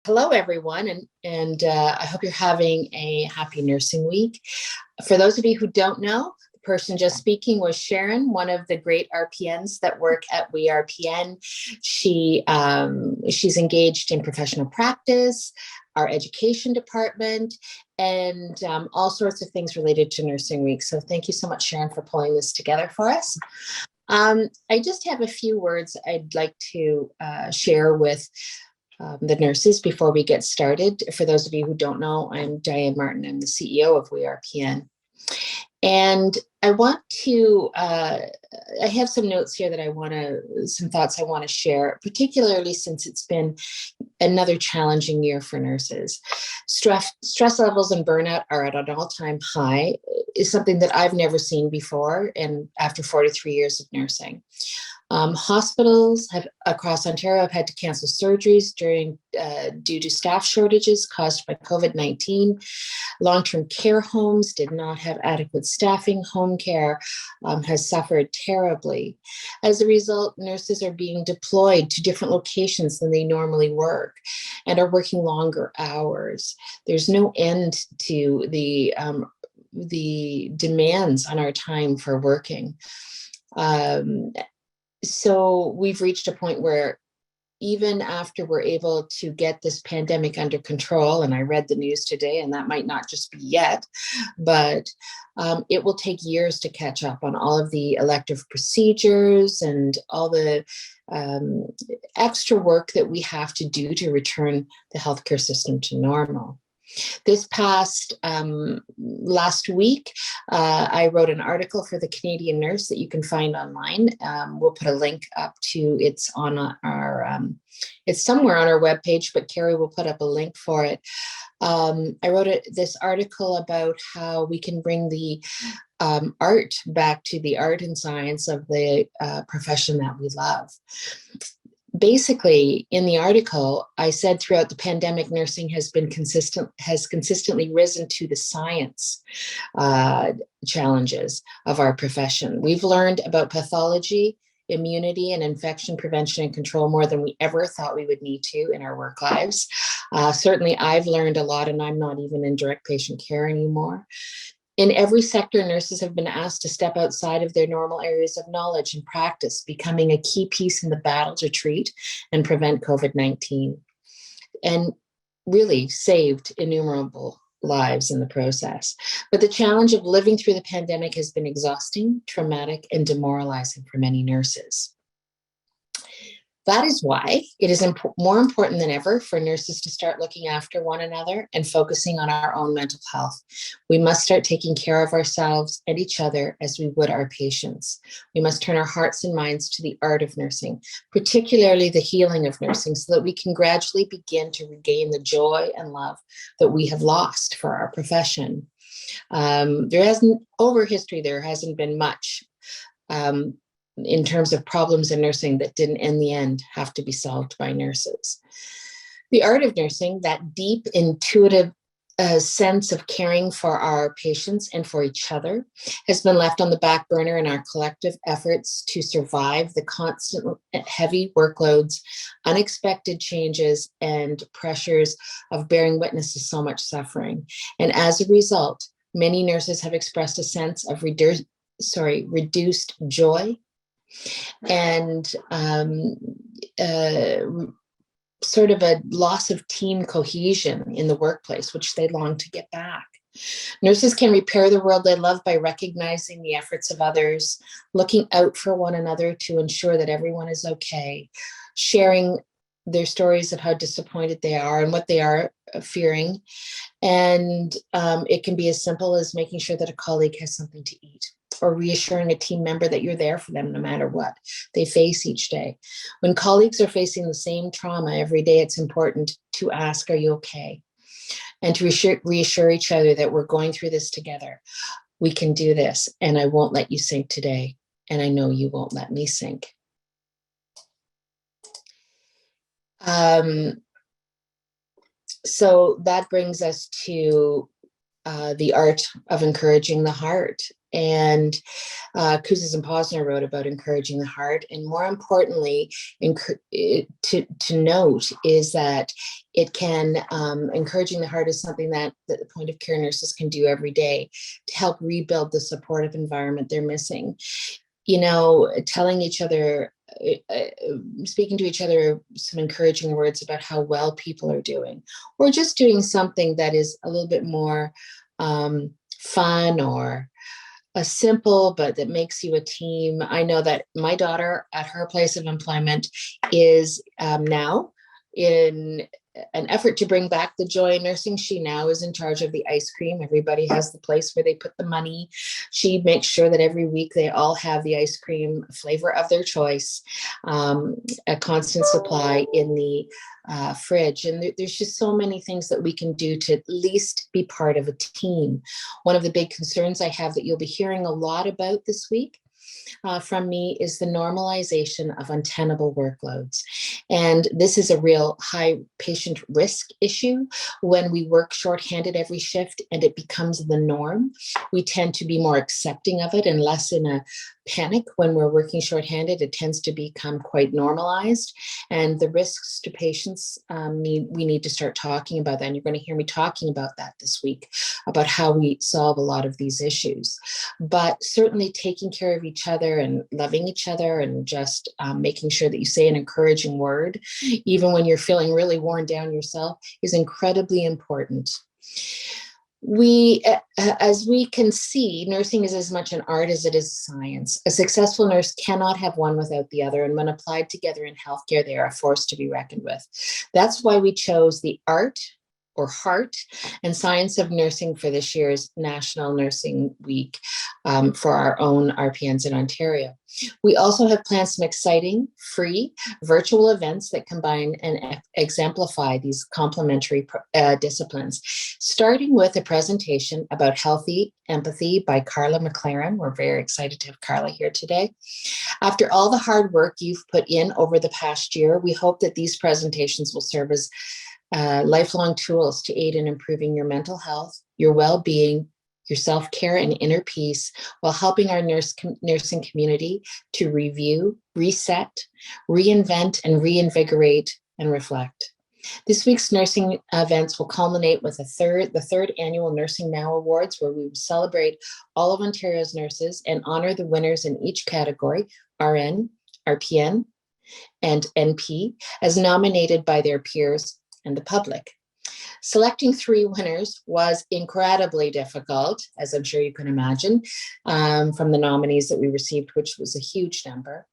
Hello, everyone, and I hope you're having a happy nursing week. For those of you who don't know, the person just speaking was Sharon, one of the great RPNs that work at WeRPN. She's engaged in professional practice, our education department, and all sorts of things related to Nursing Week. So thank you so much, Sharon, for pulling this together for us. I just have a few words I'd like to share with the nurses before we get started. For those of you who don't know, I'm Dianne Martin. I'm the CEO of WeRPN. And I want to, I have some notes here that some thoughts I want to share, particularly since it's been another challenging year for nurses. Stress levels and burnout are at an all-time high, is something that I've never seen before, and after 43 years of nursing. Hospitals across Ontario have had to cancel surgeries due to staff shortages caused by COVID-19. Long-term care homes did not have adequate staffing. Home care has suffered terribly. As a result, nurses are being deployed to different locations than they normally work and are working longer hours. There's no end to the demands on our time for working. So we've reached a point where even after we're able to get this pandemic under control, and I read the news today, and that might not just be yet, but it will take years to catch up on all of the elective procedures and all the extra work that we have to do to return the healthcare system to normal. This past last week, I wrote an article for the Canadian Nurse that you can find online. We'll put a link up to it's on our it's somewhere on our webpage, but Carrie will put up a link for it. I wrote this article about how we can bring the art back to the art and science of the profession that we love. Basically, in the article, I said throughout the pandemic, nursing has consistently risen to the science challenges of our profession. We've learned about pathology, immunity, and infection prevention and control more than we ever thought we would need to in our work lives. Certainly, I've learned a lot, and I'm not even in direct patient care anymore. In every sector, nurses have been asked to step outside of their normal areas of knowledge and practice, becoming a key piece in the battle to treat and prevent COVID-19, and really saved innumerable lives in the process. But the challenge of living through the pandemic has been exhausting, traumatic, and demoralizing for many nurses. That is why it is more important than ever for nurses to start looking after one another and focusing on our own mental health. We must start taking care of ourselves and each other as we would our patients. We must turn our hearts and minds to the art of nursing, particularly the healing of nursing, so that we can gradually begin to regain the joy and love that we have lost for our profession. Over history, there hasn't been much in terms of problems in nursing that didn't in the end have to be solved by nurses. The art of nursing, that deep, intuitive sense of caring for our patients and for each other, has been left on the back burner in our collective efforts to survive the constant heavy workloads, unexpected changes, and pressures of bearing witness to so much suffering. And as a result, many nurses have expressed a sense of reduced joy and sort of a loss of team cohesion in the workplace, which they long to get back. Nurses can repair the world they love by recognizing the efforts of others, looking out for one another to ensure that everyone is okay, sharing their stories of how disappointed they are and what they are fearing. And it can be as simple as making sure that a colleague has something to eat, or reassuring a team member that you're there for them no matter what they face each day. When colleagues are facing the same trauma every day, it's important to ask, are you okay? And to reassure each other that we're going through this together. We can do this, and I won't let you sink today, and I know you won't let me sink. So that brings us to the art of encouraging the heart. And Kouzes and Posner wrote about encouraging the heart. And more importantly, to note is that it can, encouraging the heart is something that the point of care nurses can do every day to help rebuild the supportive environment they're missing. You know, telling each other, speaking to each other some encouraging words about how well people are doing, or just doing something that is a little bit more fun or a simple, but that makes you a team. I know that my daughter at her place of employment is now in an effort to bring back the joy in nursing. She now is in charge of the ice cream. Everybody has the place where they put the money. She makes sure that every week they all have the ice cream flavor of their choice, a constant supply in the fridge. And there's just so many things that we can do to at least be part of a team. One of the big concerns I have that you'll be hearing a lot about this week from me is the normalization of untenable workloads. And this is a real high patient risk issue. When we work shorthanded every shift and it becomes the norm, we tend to be more accepting of it and less in a panic. When we're working shorthanded, it tends to become quite normalized. And the risks to patients, we need to start talking about that. And you're going to hear me talking about that this week, about how we solve a lot of these issues. But certainly taking care of each other and loving each other and just making sure that you say an encouraging word, even when you're feeling really worn down yourself, is incredibly important. As we can see, nursing is as much an art as it is a science. A successful nurse cannot have one without the other, and when applied together in healthcare, they are a force to be reckoned with. That's why we chose the art or heart and science of nursing for this year's National Nursing Week for our own RPNs in Ontario. We also have planned some exciting, free, virtual events that combine and exemplify these complementary disciplines, starting with a presentation about healthy empathy by Karla McLaren. We're very excited to have Karla here today. After all the hard work you've put in over the past year, we hope that these presentations will serve as lifelong tools to aid in improving your mental health, your well-being, your self-care and inner peace, while helping our nursing community to review, reset, reinvent, and reinvigorate and reflect. This week's nursing events will culminate with the third annual Nursing Now Awards, where we will celebrate all of Ontario's nurses and honor the winners in each category, RN, RPN, and NP, as nominated by their peers and the public. Selecting 3 winners was incredibly difficult, as I'm sure you can imagine, from the nominees that we received, which was a huge number.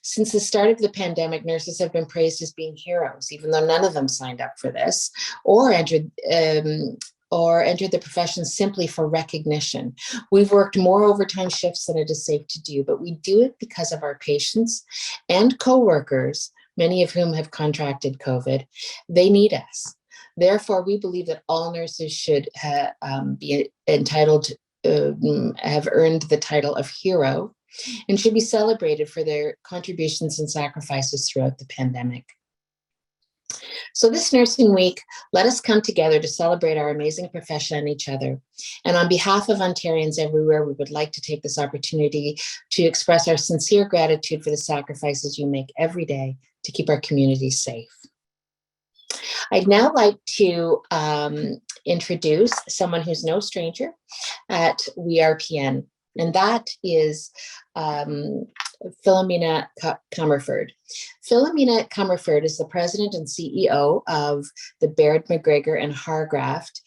Since the start of the pandemic, nurses have been praised as being heroes, even though none of them signed up for this or entered the profession simply for recognition. We've worked more overtime shifts than it is safe to do, but we do it because of our patients and coworkers, many of whom have contracted COVID. They need us. Therefore, we believe that all nurses should be entitled to have earned the title of hero and should be celebrated for their contributions and sacrifices throughout the pandemic. So this Nursing Week, let us come together to celebrate our amazing profession and each other. And on behalf of Ontarians everywhere, we would like to take this opportunity to express our sincere gratitude for the sacrifices you make every day to keep our communities safe. I'd now like to introduce someone who's no stranger at WeRPN, and that is Philomena Comerford. Philomena Comerford is the president and CEO of the Baird, McGregor and Hargraft.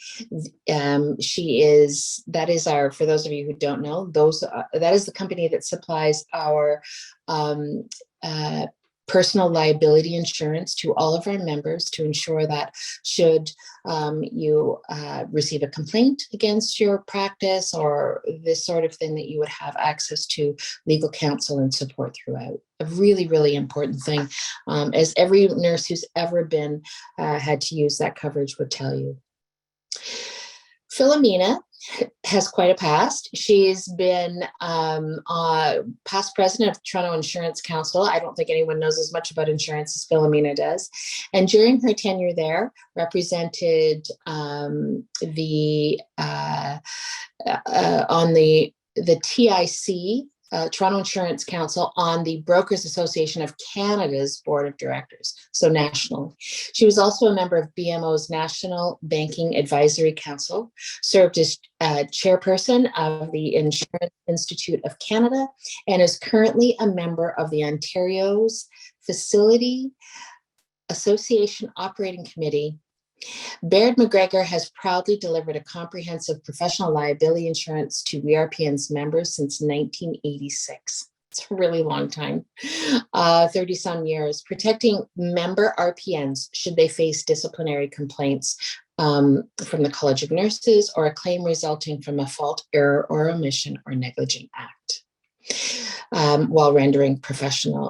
That is our, for those of you who don't know, that is the company that supplies our personal liability insurance to all of our members to ensure that should you receive a complaint against your practice or this sort of thing, that you would have access to legal counsel and support throughout. A really, really important thing, as every nurse who's ever been had to use that coverage would tell you. Philomena has quite a past. She's been past president of the Toronto Insurance Council. I don't think anyone knows as much about insurance as Philomena does. And during her tenure there, represented on the the TIC, Toronto Insurance Council, on the Brokers Association of Canada's board of directors, so nationally. She was also a member of BMO's National Banking Advisory Council, served as chairperson of the Insurance Institute of Canada, and is currently a member of the Ontario's Facility Association Operating Committee. Baird McGregor has proudly delivered a comprehensive professional liability insurance to WeRPN's members since 1986. It's a really long time, 30 some years, protecting member RPNs should they face disciplinary complaints from the College of Nurses or a claim resulting from a fault, error, or omission or negligent act. While rendering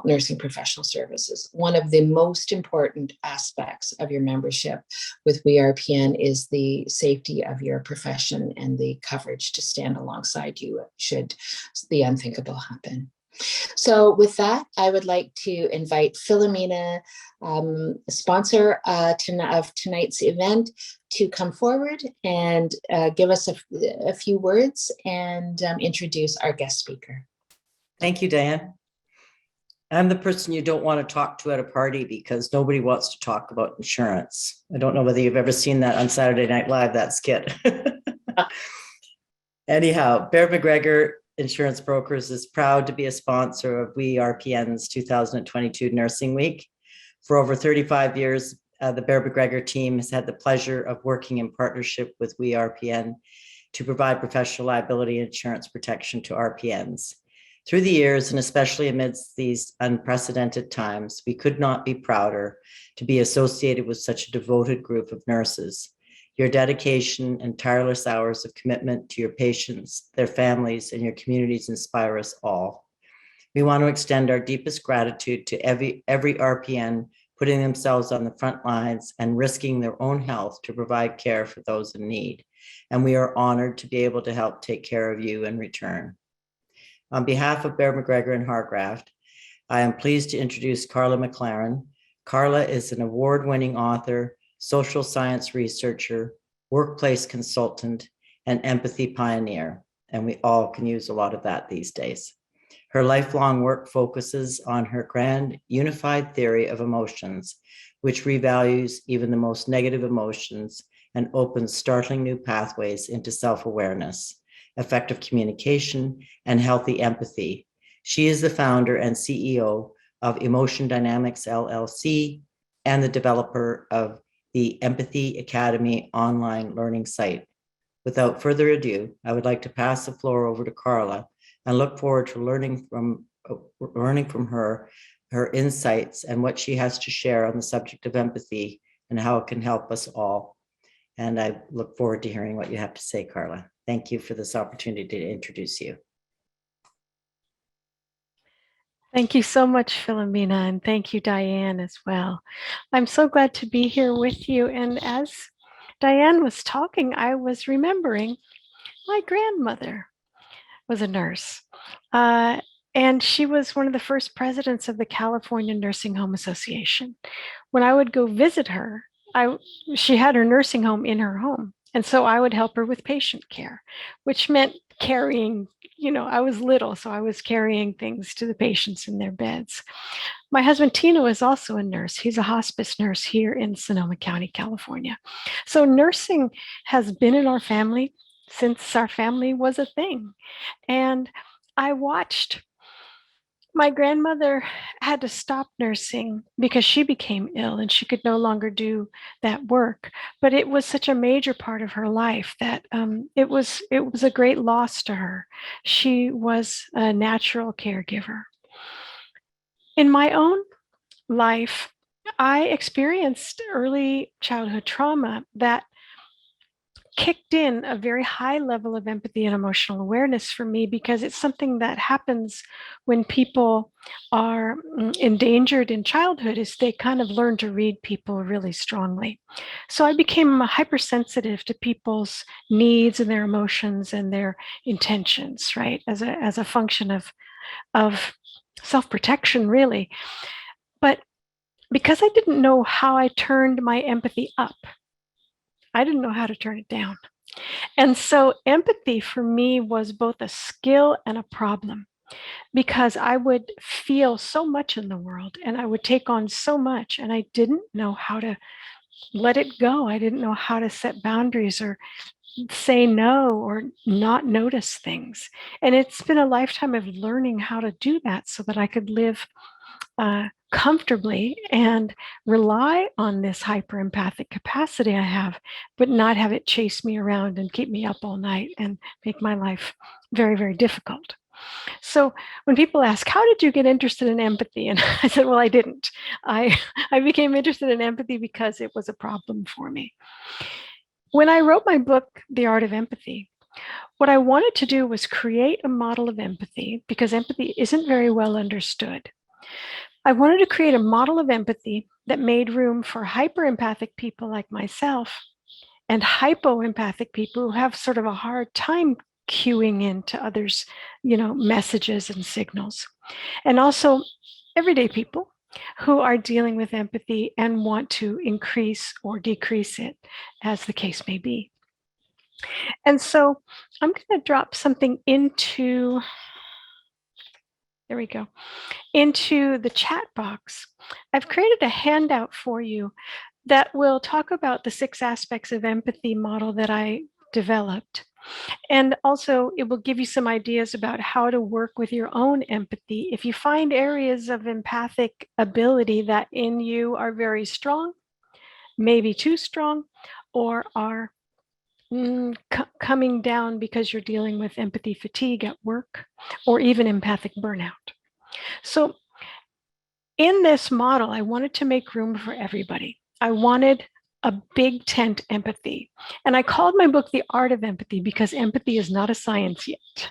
nursing professional services. One of the most important aspects of your membership with WeRPN is the safety of your profession and the coverage to stand alongside you should the unthinkable happen. So with that, I would like to invite Philomena, sponsor of tonight's event, to come forward and give us a few words and introduce our guest speaker. Thank you, Dianne. I'm the person you don't want to talk to at a party because nobody wants to talk about insurance. I don't know whether you've ever seen that on Saturday Night Live, that skit. Anyhow, Baird McGregor Insurance Brokers is proud to be a sponsor of WeRPN's 2022 Nursing Week. For over 35 years, the Baird McGregor team has had the pleasure of working in partnership with WeRPN to provide professional liability insurance protection to RPNs. Through the years, and especially amidst these unprecedented times, we could not be prouder to be associated with such a devoted group of nurses. Your dedication and tireless hours of commitment to your patients, their families, and your communities inspire us all. We want to extend our deepest gratitude to every RPN putting themselves on the front lines and risking their own health to provide care for those in need. And we are honored to be able to help take care of you in return. On behalf of Baird McGregor and Hargraft, I am pleased to introduce Karla McLaren. Karla is an award-winning author, social science researcher, workplace consultant, and empathy pioneer, and we all can use a lot of that these days. Her lifelong work focuses on her grand unified theory of emotions, which revalues even the most negative emotions and opens startling new pathways into self-awareness, effective communication, and healthy empathy. She is the founder and CEO of Emotion Dynamics LLC and the developer of the Empathy Academy online learning site. Without further ado, I would like to pass the floor over to Karla and look forward to learning from her insights and what she has to share on the subject of empathy and how it can help us all. And I look forward to hearing what you have to say, Karla. Thank you for this opportunity to introduce you. Thank you so much, Philomena, and thank you, Dianne, as well. I'm so glad to be here with you. And as Dianne was talking, I was remembering my grandmother was a nurse. And she was one of the first presidents of the California Nursing Home Association. When I would go visit her, she had her nursing home in her home. And so I would help her with patient care, which meant carrying, I was little, so I was carrying things to the patients in their beds. My husband, Tino, is also a nurse. He's a hospice nurse here in Sonoma County, California. So nursing has been in our family since our family was a thing. And I watched my grandmother had to stop nursing because she became ill and she could no longer do that work. But it was such a major part of her life that it was a great loss to her. She was a natural caregiver. In my own life, I experienced early childhood trauma that kicked in a very high level of empathy and emotional awareness for me, because it's something that happens when people are endangered in childhood, is they kind of learn to read people really strongly. So I became hypersensitive to people's needs and their emotions and their intentions, right? As a function of self-protection, really. But because I didn't know how I turned my empathy up, I didn't know how to turn it down. And so empathy for me was both a skill and a problem, because I would feel so much in the world and I would take on so much, and I didn't know how to let it go. I didn't know how to set boundaries or say no or not notice things. And it's been a lifetime of learning how to do that so that I could live comfortably and rely on this hyper empathic capacity I have, but not have it chase me around and keep me up all night and make my life very, very difficult. So when people ask, how did you get interested in empathy? And I said, well, I didn't. I became interested in empathy because it was a problem for me. When I wrote my book, The Art of Empathy, what I wanted to do was create a model of empathy, because empathy isn't very well understood. I wanted to create a model of empathy that made room for hyper-empathic people like myself and hypo-empathic people who have sort of a hard time cueing into others, messages and signals. And also everyday people who are dealing with empathy and want to increase or decrease it, as the case may be. And so I'm going to drop something into, there we go, into the chat box. I've created a handout for you that will talk about the 6 aspects of empathy model that I developed. And also, it will give you some ideas about how to work with your own empathy. If you find areas of empathic ability that in you are very strong, maybe too strong, or are coming down because you're dealing with empathy fatigue at work, or even empathic burnout. So in this model, I wanted to make room for everybody. I wanted a big tent empathy. And I called my book The Art of Empathy because empathy is not a science yet.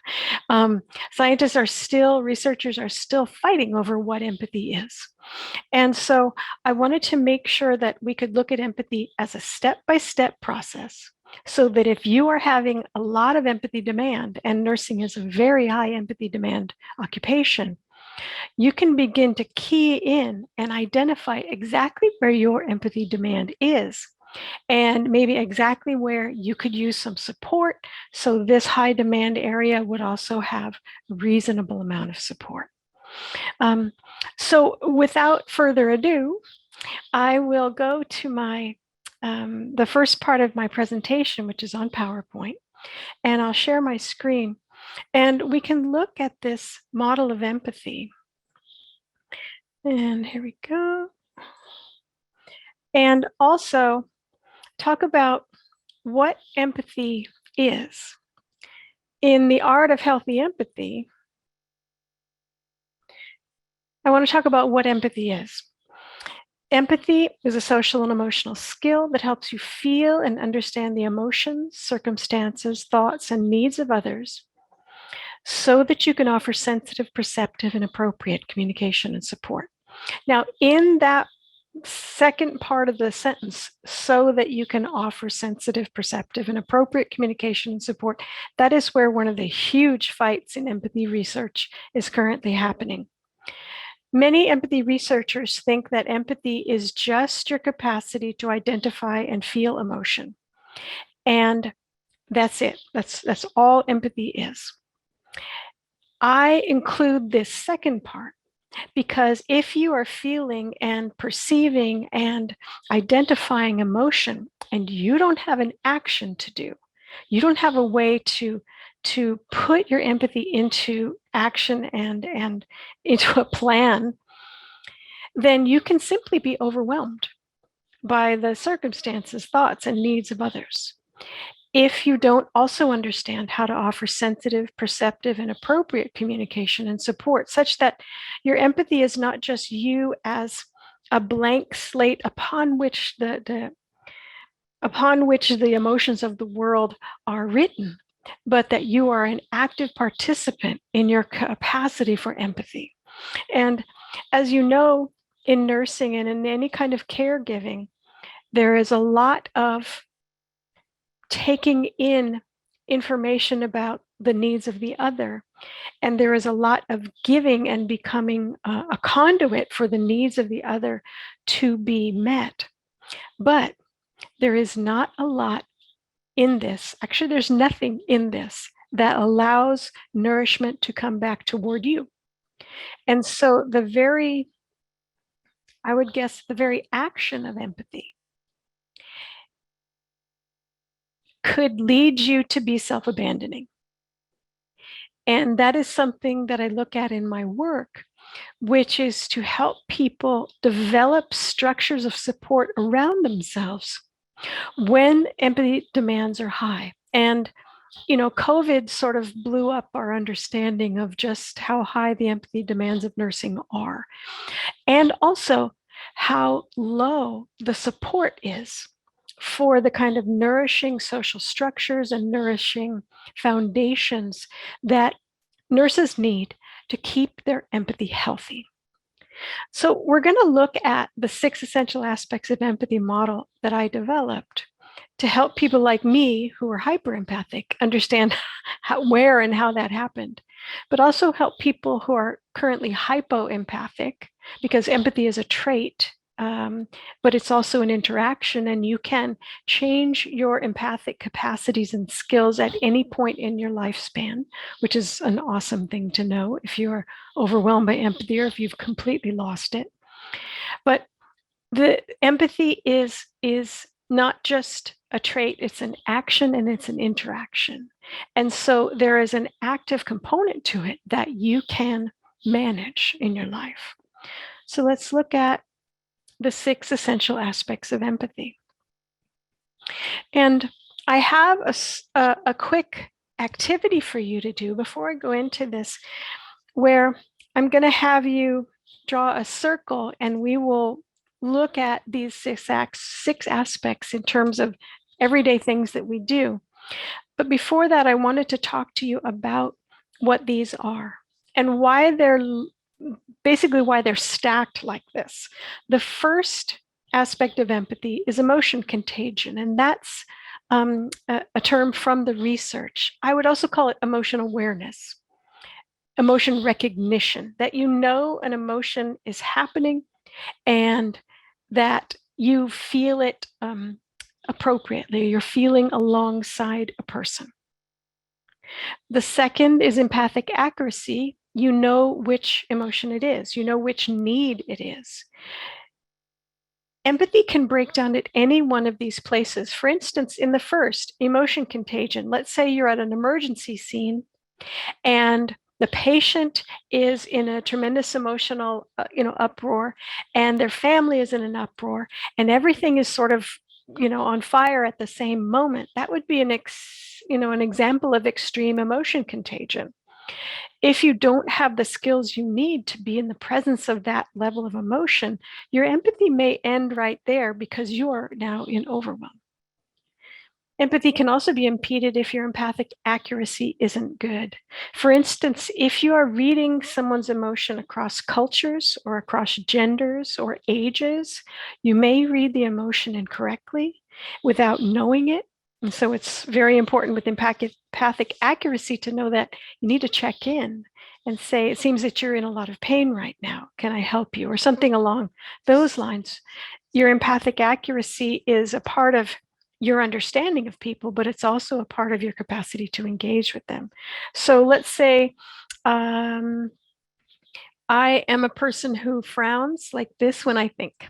Researchers are still fighting over what empathy is. And so I wanted to make sure that we could look at empathy as a step-by-step process, so that if you are having a lot of empathy demand, and nursing is a very high empathy demand occupation, you can begin to key in and identify exactly where your empathy demand is, and maybe exactly where you could use some support, so this high demand area would also have a reasonable amount of support. So without further ado, I will go to my the first part of my presentation, which is on PowerPoint, and I'll share my screen, and we can look at this model of empathy. And here we go. And also talk about what empathy is. In The Art of Healthy Empathy, I want to talk about what empathy is. Empathy is a social and emotional skill that helps you feel and understand the emotions, circumstances, thoughts, and needs of others, so that you can offer sensitive, perceptive, and appropriate communication and support. Now, in that second part of the sentence, so that you can offer sensitive, perceptive, and appropriate communication and support, that is where one of the huge fights in empathy research is currently happening. Many empathy researchers think that empathy is just your capacity to identify and feel emotion. And that's it. That's all empathy is. I include this second part because if you are feeling and perceiving and identifying emotion and you don't have an action to do, you don't have a way to put your empathy into action and into a plan, then you can simply be overwhelmed by the circumstances, thoughts, and needs of others. If you don't also understand how to offer sensitive, perceptive, and appropriate communication and support, such that your empathy is not just you as a blank slate upon which the emotions of the world are written, but that you are an active participant in your capacity for empathy. And as you know, in nursing and in any kind of caregiving, there is a lot of taking in information about the needs of the other. And there is a lot of giving and becoming a conduit for the needs of the other to be met. But there is not a lot in this. Actually, there's nothing in this that allows nourishment to come back toward you. And so I would guess the very action of empathy could lead you to be self-abandoning. And that is something that I look at in my work, which is to help people develop structures of support around themselves when empathy demands are high. And COVID sort of blew up our understanding of just how high the empathy demands of nursing are, and also how low the support is for the kind of nourishing social structures and nourishing foundations that nurses need to keep their empathy healthy. So we're going to look at the 6 essential aspects of empathy model that I developed to help people like me who are hyperempathic understand where and how that happened, but also help people who are currently hypoempathic, because empathy is a trait, but it's also an interaction, and you can change your empathic capacities and skills at any point in your lifespan, which is an awesome thing to know if you're overwhelmed by empathy or if you've completely lost it. But the empathy is not just a trait, it's an action and it's an interaction. And so there is an active component to it that you can manage in your life. So let's look at the 6 essential aspects of empathy. And I have a quick activity for you to do before I go into this, where I'm going to have you draw a circle and we will look at these 6 aspects in terms of everyday things that we do. But before that, I wanted to talk to you about what these are and why they're stacked like this. The first aspect of empathy is emotion contagion, and that's a term from the research. I would also call it emotion awareness, emotion recognition, that you know an emotion is happening and that you feel it appropriately. You're feeling alongside a person. The second is empathic accuracy. You know which emotion it is. You know which need it is. Empathy can break down at any one of these places. For instance, in the first, emotion contagion, let's say you're at an emergency scene and the patient is in a tremendous emotional uproar, and their family is in an uproar, and everything is sort of on fire at the same moment. That would be an example of extreme emotion contagion. If you don't have the skills you need to be in the presence of that level of emotion, your empathy may end right there because you are now in overwhelm. Empathy can also be impeded if your empathic accuracy isn't good. For instance, if you are reading someone's emotion across cultures or across genders or ages, you may read the emotion incorrectly without knowing it. And so it's very important with empathic accuracy to know that you need to check in and say, it seems that you're in a lot of pain right now. Can I help you? Or something along those lines. Your empathic accuracy is a part of your understanding of people, but it's also a part of your capacity to engage with them. So let's say I am a person who frowns like this when I think.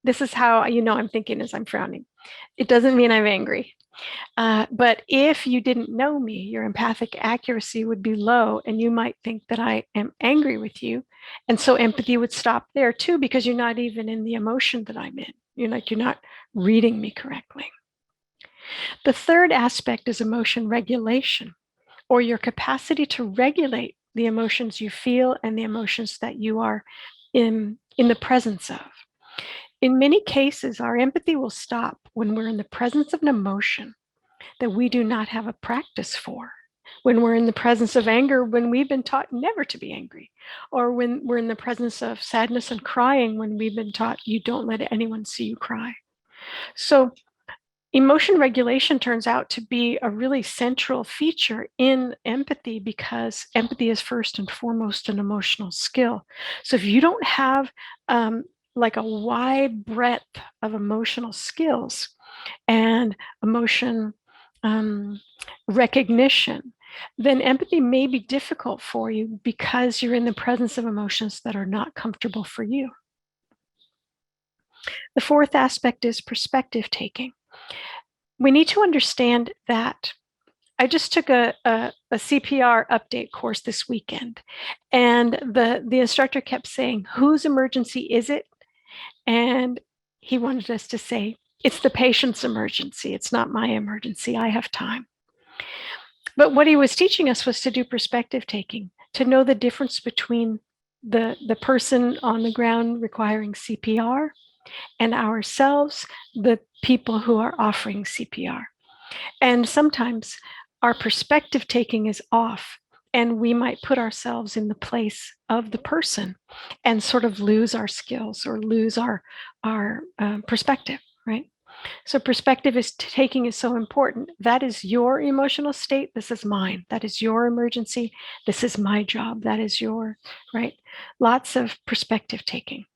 This is how I'm thinking as I'm frowning. It doesn't mean I'm angry. But if you didn't know me, your empathic accuracy would be low, and you might think that I am angry with you. And so empathy would stop there too, because you're not even in the emotion that I'm in. You're not reading me correctly. The third aspect is emotion regulation, or your capacity to regulate the emotions you feel and the emotions that you are in the presence of. In many cases, our empathy will stop when we're in the presence of an emotion that we do not have a practice for. When we're in the presence of anger, when we've been taught never to be angry, or when we're in the presence of sadness and crying, when we've been taught you don't let anyone see you cry. So emotion regulation turns out to be a really central feature in empathy, because empathy is first and foremost an emotional skill. So if you don't have like a wide breadth of emotional skills and emotion recognition, then empathy may be difficult for you because you're in the presence of emotions that are not comfortable for you. The fourth aspect is perspective taking. We need to understand that I just took a CPR update course this weekend, and the instructor kept saying, "Whose emergency is it?" And he wanted us to say, "It's the patient's emergency. It's not my emergency. I have time." But what he was teaching us was to do perspective taking, to know the difference between the person on the ground requiring CPR and ourselves, the people who are offering CPR. And sometimes our perspective taking is off, and we might put ourselves in the place of the person and sort of lose our skills or lose our perspective, right? So perspective is taking is so important. That is your emotional state. This is mine. That is your emergency. This is my job. That is your, right? Lots of perspective taking.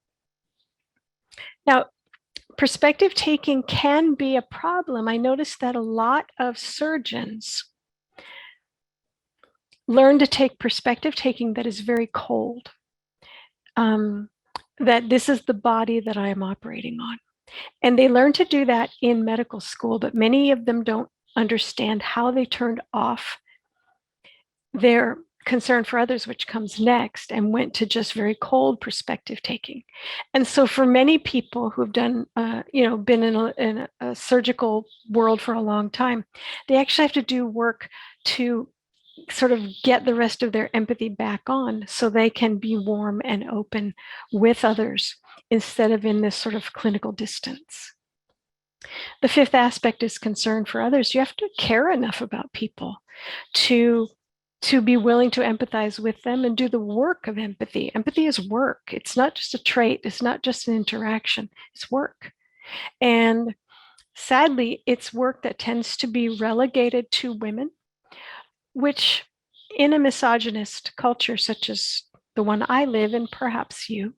Now, perspective taking can be a problem. I noticed that a lot of surgeons learn to take perspective taking that is very cold. That this is the body that I am operating on. And they learn to do that in medical school, but many of them don't understand how they turned off their concern for others, which comes next, and went to just very cold perspective taking. And so for many people who have done, been in a surgical world for a long time, they actually have to do work to sort of get the rest of their empathy back on so they can be warm and open with others instead of in this sort of clinical distance. The fifth aspect is concern for others. You have to care enough about people to be willing to empathize with them and do the work of empathy. Empathy is work. It's not just a trait. It's not just an interaction. It's work. And sadly, it's work that tends to be relegated to women, which in a misogynist culture such as the one I live in, perhaps you,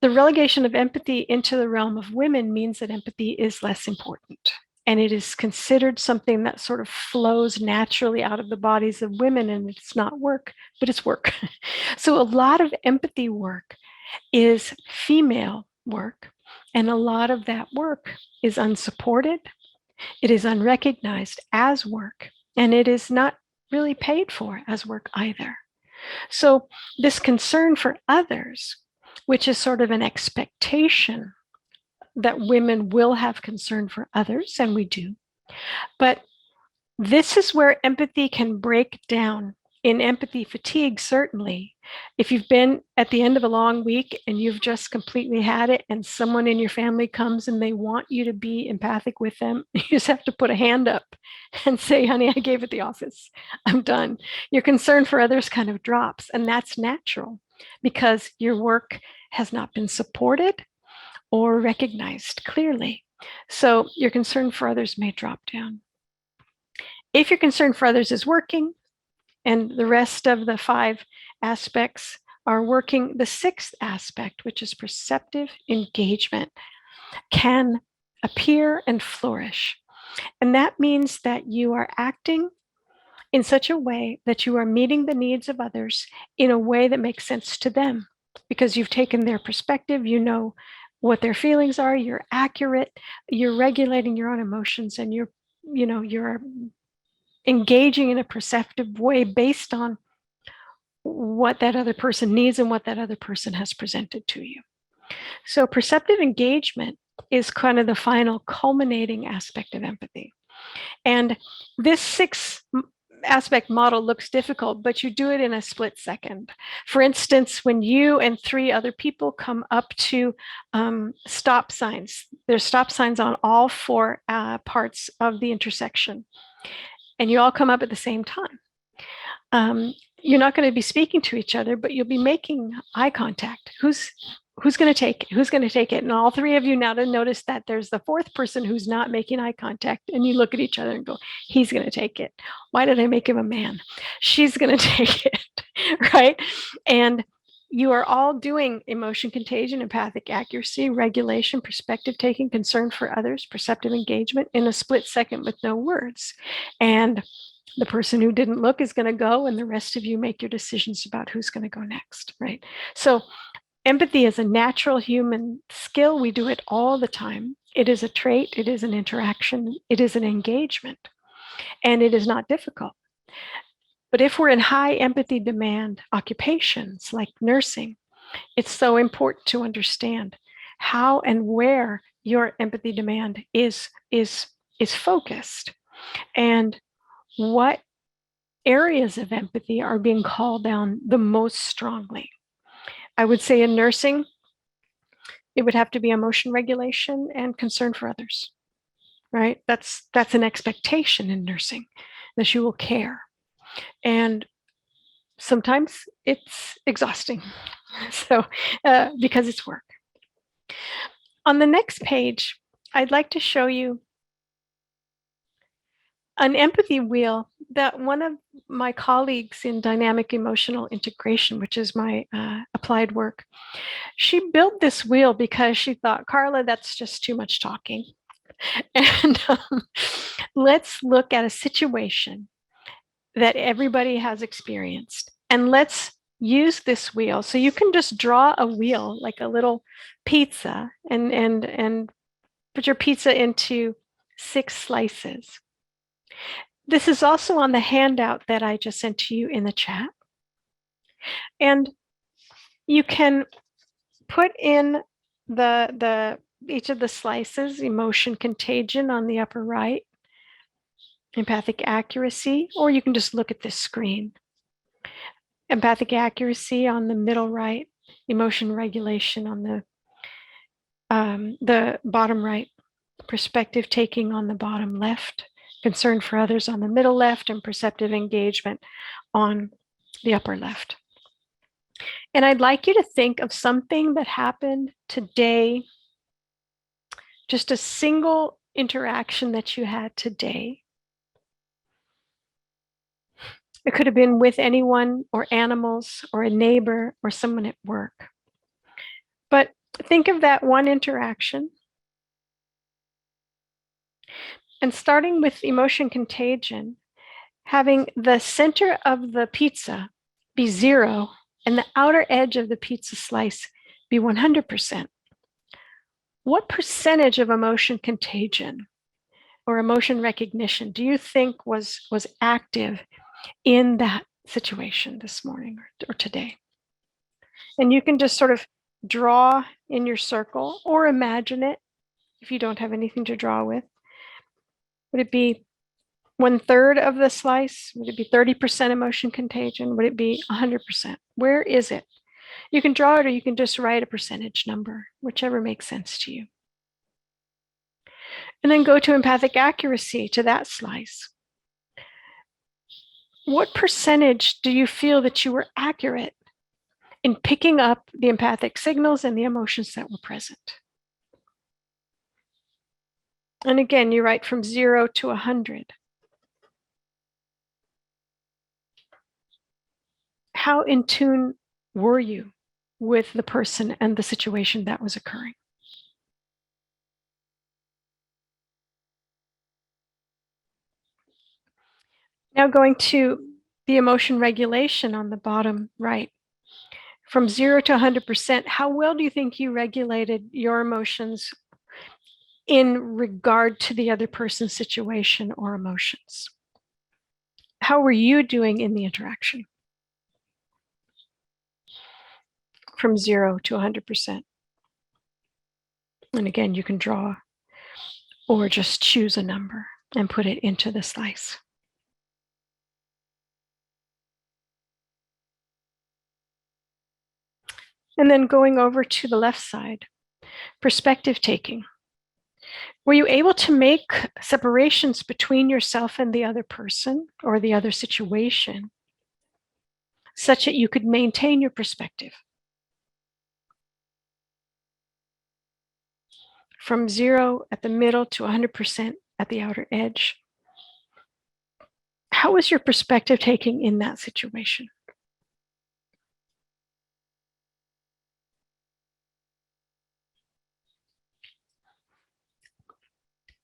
the relegation of empathy into the realm of women means that empathy is less important. And it is considered something that sort of flows naturally out of the bodies of women, and it's not work, but it's work. So a lot of empathy work is female work, and a lot of that work is unsupported. It is unrecognized as work, and it is not really paid for as work either. So this concern for others, which is sort of an expectation that women will have concern for others, and we do. But this is where empathy can break down. In empathy fatigue, certainly, if you've been at the end of a long week and you've just completely had it, and someone in your family comes and they want you to be empathic with them, you just have to put a hand up and say, "Honey, I gave it the office. I'm done." Your concern for others kind of drops, and that's natural because your work has not been supported or recognized clearly. So your concern for others may drop down. If your concern for others is working, and the rest of the 5 aspects are working, the 6th aspect, which is perceptive engagement, can appear and flourish. And that means that you are acting in such a way that you are meeting the needs of others in a way that makes sense to them, because you've taken their perspective, you know what their feelings are, you're accurate, you're regulating your own emotions, and you're engaging in a perceptive way based on what that other person needs and what that other person has presented to you. So perceptive engagement is kind of the final culminating aspect of empathy. And this 6 aspect model looks difficult, but you do it in a split second. For instance, when you and 3 other people come up to stop signs, there's stop signs on all 4 parts of the intersection, and you all come up at the same time. You're not going to be speaking to each other, but you'll be making eye contact. Who's going to take it? Who's going to take it? And all 3 of you now to notice that there's the 4th person who's not making eye contact, and you look at each other and go, "He's going to take it. Why did I make him a man? She's going to take it," right? And you are all doing emotion contagion, empathic accuracy, regulation, perspective taking, concern for others, perceptive engagement in a split second with no words. And the person who didn't look is going to go, and the rest of you make your decisions about who's going to go next, right? So empathy is a natural human skill. We do it all the time. It is a trait, it is an interaction, it is an engagement, and it is not difficult. But if we're in high empathy demand occupations like nursing, it's so important to understand how and where your empathy demand is focused, and what areas of empathy are being called down the most strongly. I would say in nursing, it would have to be emotion regulation and concern for others, right? That's an expectation in nursing, that you will care. And sometimes it's exhausting. So, because it's work. On the next page, I'd like to show you an empathy wheel that one of my colleagues in dynamic emotional integration, which is my applied work, she built this wheel because she thought, Karla, that's just too much talking. And let's look at a situation that everybody has experienced, and let's use this wheel. So you can just draw a wheel like a little pizza and put your pizza into 6 slices. This is also on the handout that I just sent to you in the chat. And you can put in each of the slices, emotion contagion on the upper right, empathic accuracy, or you can just look at this screen. Empathic accuracy on the middle right, emotion regulation on the bottom right, perspective taking on the bottom left, concern for others on the middle left, and perceptive engagement on the upper left. And I'd like you to think of something that happened today, just a single interaction that you had today. It could have been with anyone or animals or a neighbor or someone at work. But think of that one interaction. And starting with emotion contagion, having the center of the pizza be 0 and the outer edge of the pizza slice be 100%. What percentage of emotion contagion or emotion recognition do you think was active in that situation this morning or today? And you can just sort of draw in your circle or imagine it if you don't have anything to draw with. Would it be 1/3 of the slice? Would it be 30% emotion contagion? Would it be 100%? Where is it? You can draw it, or you can just write a percentage number, whichever makes sense to you. And then go to empathic accuracy to that slice. What percentage do you feel that you were accurate in picking up the empathic signals and the emotions that were present? And again, you write from 0 to 100. How in tune were you with the person and the situation that was occurring? Now going to the emotion regulation on the bottom right. From 0 to 100%, how well do you think you regulated your emotions in regard to the other person's situation or emotions? How were you doing in the interaction? From 0 to 100%. And again, you can draw or just choose a number and put it into the slice. And then going over to the left side, perspective taking. Were you able to make separations between yourself and the other person or the other situation such that you could maintain your perspective? From 0 at the middle to 100% at the outer edge. How was your perspective taking in that situation?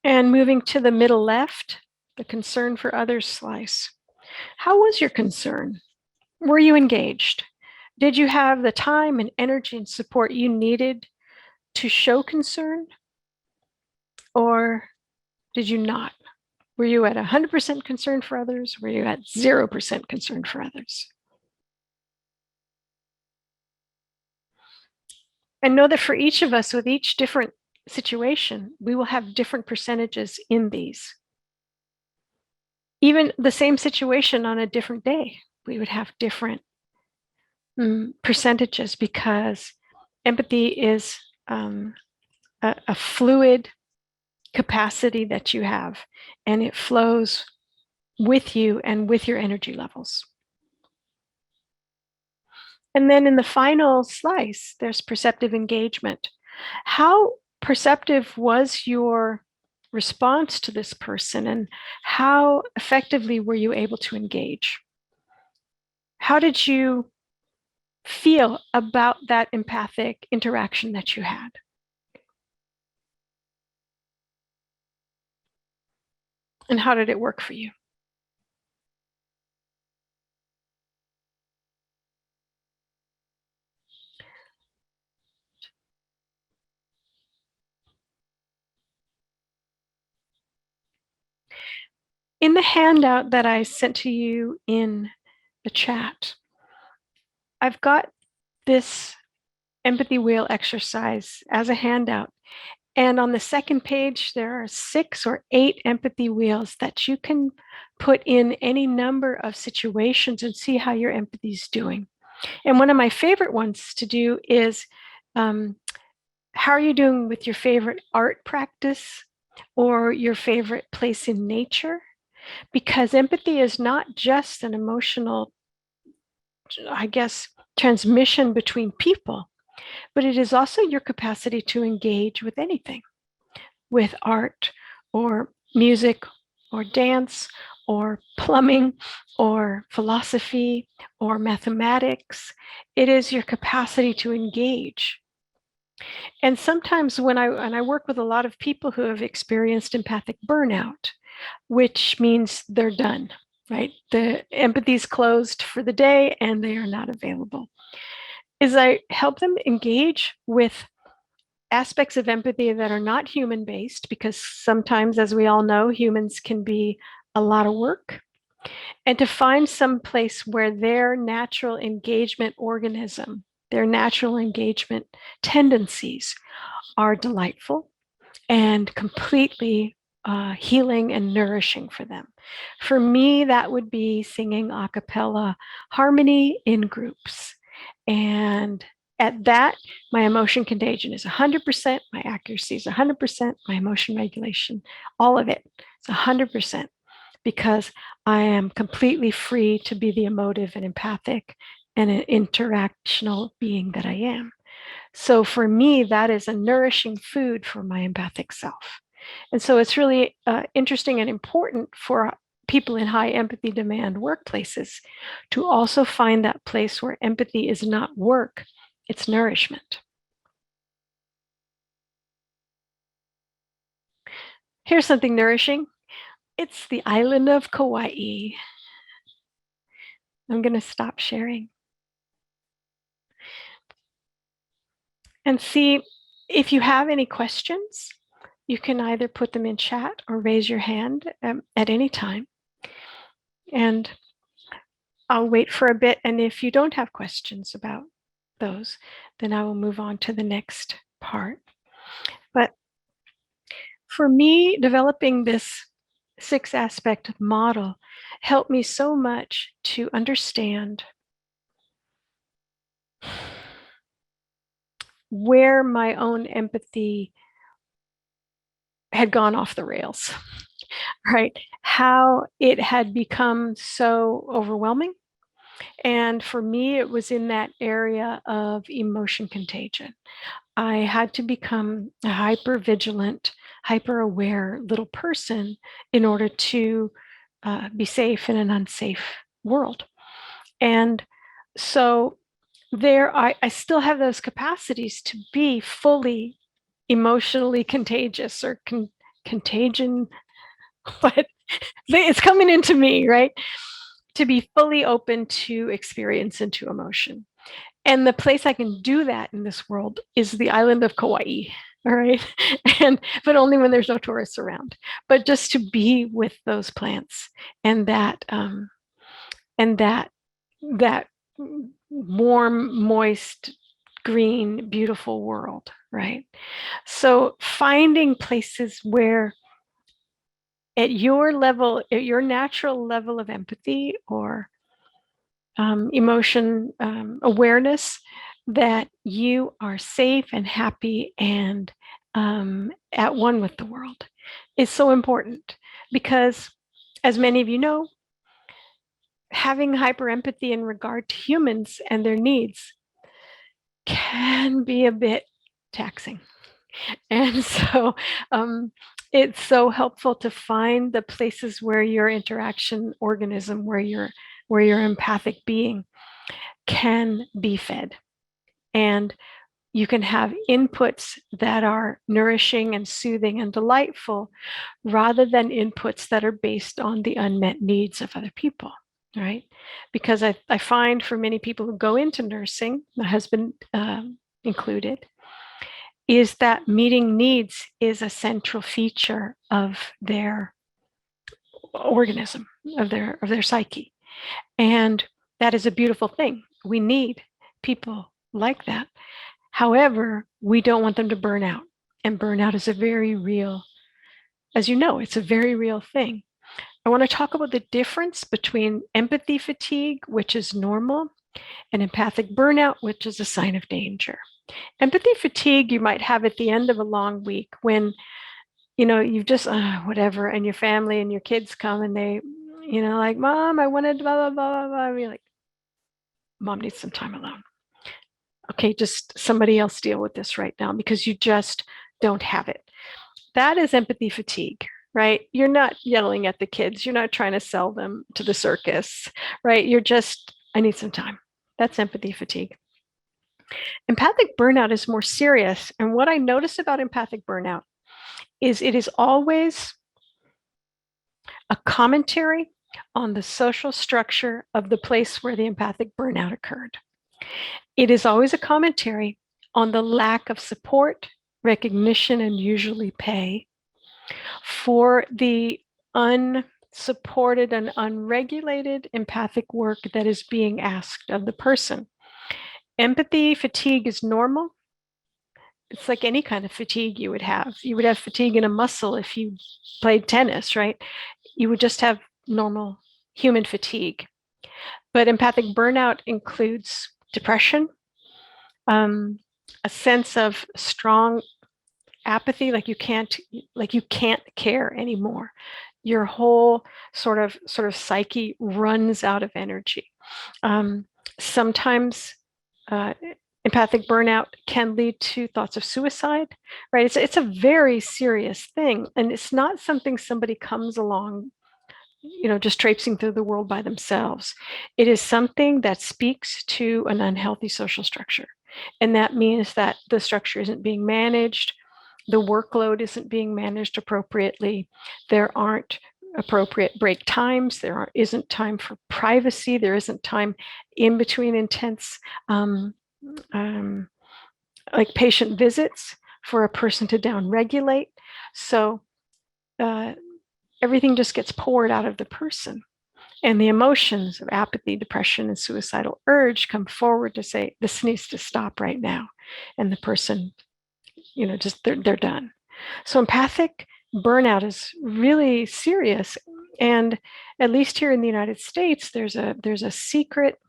And moving to the middle left, the concern for others slice. How was your concern? Were you engaged? Did you have the time and energy and support you needed to show concern? Or did you not? Were you at 100% concern for others? Were you at 0% concern for others? And know that for each of us, with each different situation, we will have different percentages in these. Even the same situation on a different day, we would have different percentages, because empathy is a fluid capacity that you have, and it flows with you and with your energy levels. And then in the final slice, there's perceptive engagement. How perceptive was your response to this person, and how effectively were you able to engage? How did you feel about that empathic interaction that you had? And how did it work for you? In the handout that I sent to you in the chat, I've got this empathy wheel exercise as a handout. And on the second page, there are 6 or 8 empathy wheels that you can put in any number of situations and see how your empathy is doing. And one of my favorite ones to do is, how are you doing with your favorite art practice or your favorite place in nature? Because empathy is not just an emotional, I guess, transmission between people, but it is also your capacity to engage with anything, with art or music or dance or plumbing or philosophy or mathematics. It is your capacity to engage. And sometimes when I work with a lot of people who have experienced empathic burnout, which means they're done, right? The empathy's closed for the day and they are not available, is I help them engage with aspects of empathy that are not human-based, because sometimes, as we all know, humans can be a lot of work, and to find some place where their natural engagement organism, their natural engagement tendencies are delightful and completely healing and nourishing for them. For me, that would be singing a cappella harmony in groups. And at that, my emotion contagion is 100%, my accuracy is 100%, my emotion regulation, all of it is 100%, because I am completely free to be the emotive and empathic and an interactional being that I am. So for me, that is a nourishing food for my empathic self. And so it's really interesting and important for people in high empathy demand workplaces to also find that place where empathy is not work, it's nourishment. Here's something nourishing. It's the island of Kauai. I'm going to stop sharing. And see, if you have any questions, you can either put them in chat or raise your hand at any time. And I'll wait for a bit. And if you don't have questions about those, then I will move on to the next part. But for me, developing this 6-aspect model helped me so much to understand where my own empathy had gone off the rails, right? How it had become so overwhelming. And for me, it was in that area of emotion contagion. I had to become a hyper vigilant, hyper aware little person in order to be safe in an unsafe world. And so there, I still have those capacities to be fully emotionally contagious or contagion, but it's coming into me, right? To be fully open to experience and to emotion. And the place I can do that in this world is the island of Kauai. All right. But only when there's no tourists around. But just to be with those plants and that warm, moist, green, beautiful world, right? So finding places where at your level, at your natural level of empathy or emotion awareness, that you are safe and happy and at one with the world is so important, because as many of you know, having hyper empathy in regard to humans and their needs can be a bit taxing. And so it's so helpful to find the places where your interaction organism, where your empathic being can be fed. And you can have inputs that are nourishing and soothing and delightful rather than inputs that are based on the unmet needs of other people, right? Because I find for many people who go into nursing, my husband included, is that meeting needs is a central feature of their organism, of their psyche. And that is a beautiful thing. We need people like that. However, we don't want them to burn out. And burnout is a very real, as you know, it's a very real thing. I want to talk about the difference between empathy fatigue, which is normal, and empathic burnout, which is a sign of danger. Empathy fatigue you might have at the end of a long week when, you've just, whatever, and your family and your kids come and they, like, Mom, I wanted blah, blah, blah, blah. And you're like, Mom needs some time alone. Okay, just somebody else deal with this right now because you just don't have it. That is empathy fatigue, right? You're not yelling at the kids. You're not trying to sell them to the circus, right? You're just, I need some time. That's empathy fatigue. Empathic burnout is more serious. And what I notice about empathic burnout is it is always a commentary on the social structure of the place where the empathic burnout occurred. It is always a commentary on the lack of support, recognition, and usually pay for the unsupported and unregulated empathic work that is being asked of the person. Empathy fatigue is normal. It's like any kind of fatigue you would have. You would have fatigue in a muscle if you played tennis, right? You would just have normal human fatigue. But empathic burnout includes depression, a sense of strong apathy, like you can't care anymore. Your whole sort of psyche runs out of energy. Sometimes empathic burnout can lead to thoughts of suicide, right? It's a very serious thing, and it's not something somebody comes along, just traipsing through the world by themselves. It is something that speaks to an unhealthy social structure, and that means that the structure isn't being managed, the workload isn't being managed appropriately, there aren't appropriate break times, isn't time for privacy, there isn't time in between intense like patient visits for a person to downregulate. So everything just gets poured out of the person. And the emotions of apathy, depression, and suicidal urge come forward to say, this needs to stop right now. And the person, just they're done. So empathic burnout is really serious. And at least here in the United States, there's a secret,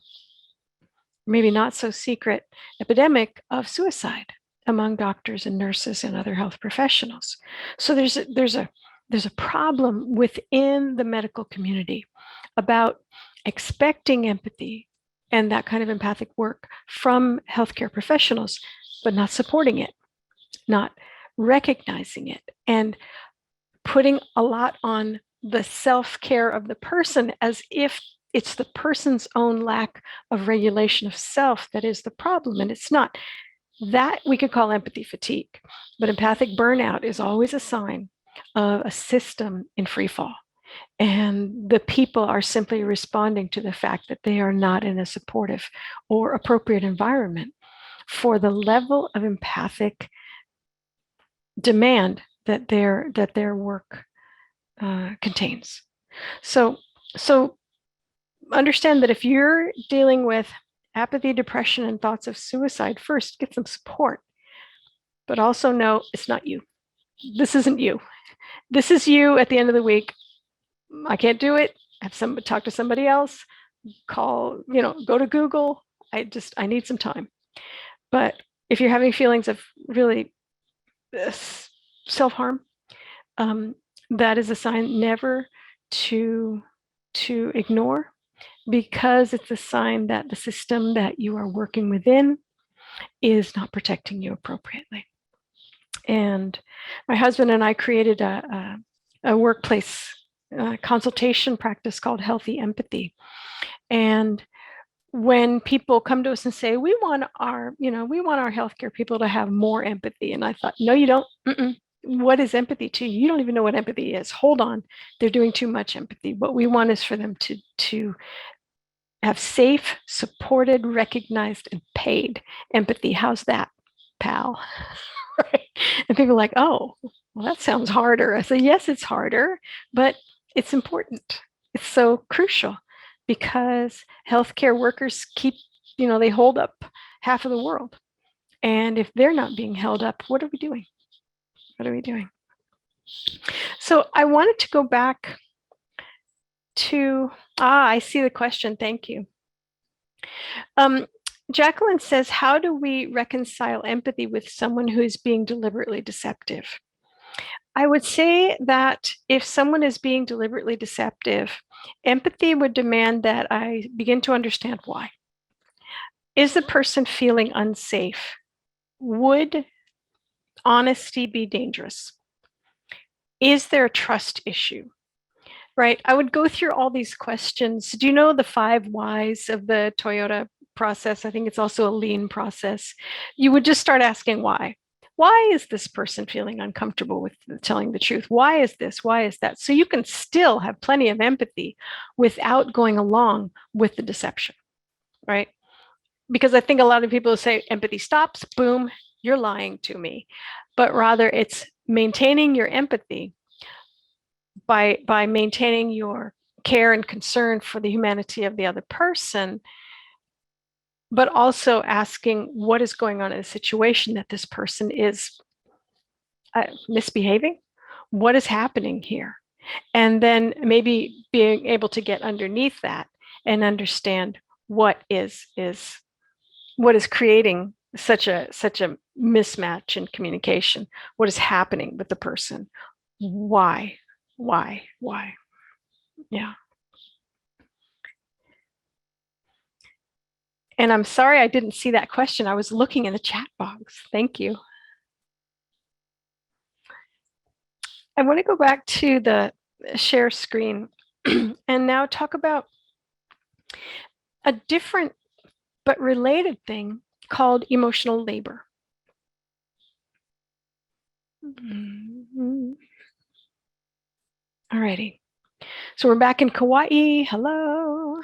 maybe not so secret, epidemic of suicide among doctors and nurses and other health professionals. So there's a problem within the medical community about expecting empathy and that kind of empathic work from healthcare professionals, but not supporting it, not recognizing it, and putting a lot on the self-care of the person as if it's the person's own lack of regulation of self that is the problem, and it's not. That we could call empathy fatigue, but empathic burnout is always a sign of a system in free fall. And the people are simply responding to the fact that they are not in a supportive or appropriate environment for the level of empathic demand that their work contains. So understand that if you're dealing with apathy, depression, and thoughts of suicide, first get some support, but also know it's not you. This isn't you. This is you at the end of the week. I can't do it. Have somebody talk to somebody else. Call, go to Google. I need some time. But if you're having feelings of really self-harm, that is a sign never to ignore, because it's a sign that the system that you are working within is not protecting you appropriately. And my husband and I created a workplace consultation practice called Healthy Empathy. And when people come to us and say, we want our healthcare people to have more empathy. And I thought, no, you don't. What is empathy to you? You don't even know what empathy is. Hold on. They're doing too much empathy. What we want is for them to have safe, supported, recognized, and paid empathy. How's that, pal? Right? And people are like, oh, well, that sounds harder. I say, yes, it's harder, but it's important. It's so crucial, because healthcare workers they hold up half of the world. And if they're not being held up, what are we doing? What are we doing? So I wanted to go back to, I see the question. Thank you. Jacqueline says, how do we reconcile empathy with someone who is being deliberately deceptive? I would say that if someone is being deliberately deceptive, empathy would demand that I begin to understand why. Is the person feeling unsafe? Would honesty be dangerous? Is there a trust issue? Right? I would go through all these questions. Do you know the 5 whys of the Toyota process? I think it's also a lean process. You would just start asking why. Why is this person feeling uncomfortable with telling the truth? Why is this? Why is that? So you can still have plenty of empathy without going along with the deception, right? Because I think a lot of people say empathy stops, boom, you're lying to me. But rather it's maintaining your empathy by maintaining your care and concern for the humanity of the other person, but also asking what is going on in the situation that this person is misbehaving. What is happening here? And then maybe being able to get underneath that and understand what is creating such a mismatch in communication. What is happening with the person? Why? Yeah. And I'm sorry I didn't see that question. I was looking in the chat box. Thank you. I want to go back to the share screen and now talk about a different but related thing called emotional labor. Alrighty. So we're back in Kauai. Hello.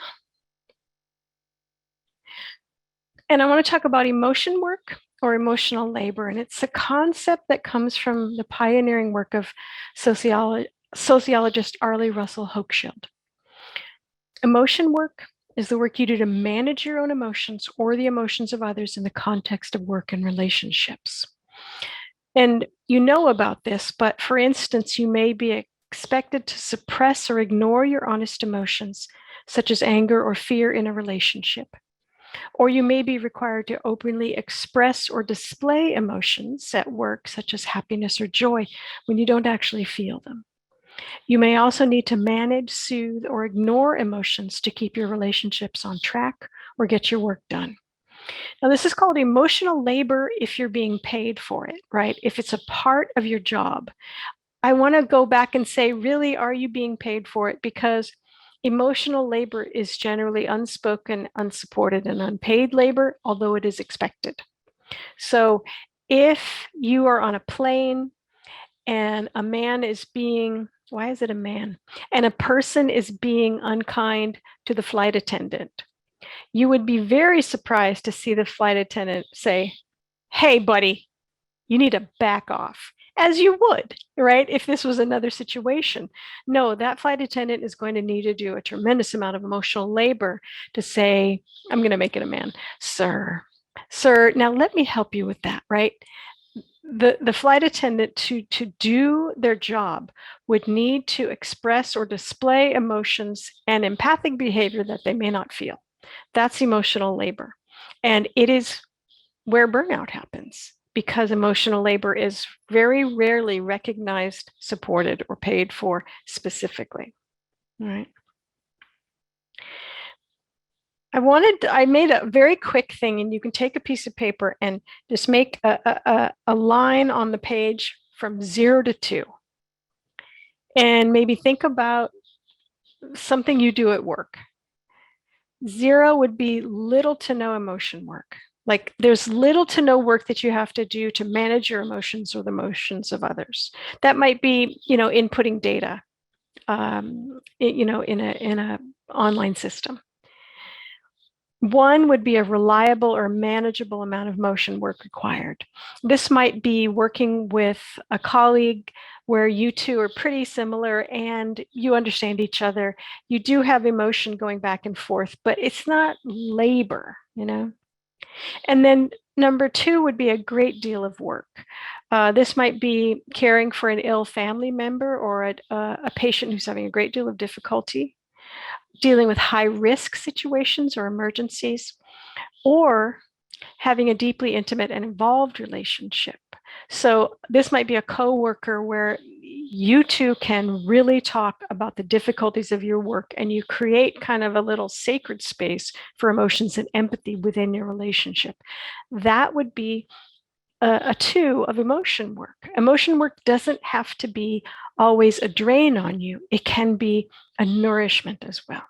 And I want to talk about emotion work or emotional labor. And it's a concept that comes from the pioneering work of sociologist Arlie Russell Hochschild. Emotion work is the work you do to manage your own emotions or the emotions of others in the context of work and relationships. And you know about this, but for instance, you may be expected to suppress or ignore your honest emotions, such as anger or fear in a relationship. Or you may be required to openly express or display emotions at work, such as happiness or joy, when you don't actually feel them. You may also need to manage, soothe, or ignore emotions to keep your relationships on track or get your work done. Now, this is called emotional labor if you're being paid for it, right? If it's a part of your job. I want to go back and say, really, are you being paid for it? Because emotional labor is generally unspoken, unsupported, and unpaid labor, although it is expected. So if you are on a plane and a man is being, why is it a man? And a person is being unkind to the flight attendant, you would be very surprised to see the flight attendant say, "Hey, buddy, you need to back off," as you would, right? If this was another situation. No, that flight attendant is going to need to do a tremendous amount of emotional labor to say, I'm going to make it a man, sir, now let me help you with that, right? The flight attendant to do their job would need to express or display emotions and empathic behavior that they may not feel. That's emotional labor. And it is where burnout happens because emotional labor is very rarely recognized, supported, or paid for specifically. All right. I made a very quick thing, and you can take a piece of paper and just make a line on the page from 0 to 2. And maybe think about something you do at work. 0 would be little to no emotion work. Like there's little to no work that you have to do to manage your emotions or the emotions of others. That might be, inputting data, in a online system. 1 would be a reliable or manageable amount of motion work required. This might be working with a colleague where you two are pretty similar and you understand each other. You do have emotion going back and forth, but it's not labor, And then number 2 would be a great deal of work. This might be caring for an ill family member or a patient who's having a great deal of difficulty, dealing with high risk situations or emergencies, or having a deeply intimate and involved relationship. So this might be a coworker where you two can really talk about the difficulties of your work and you create kind of a little sacred space for emotions and empathy within your relationship. That would be a 2 of emotion work. Emotion work doesn't have to be always a drain on you. It can be a nourishment as well.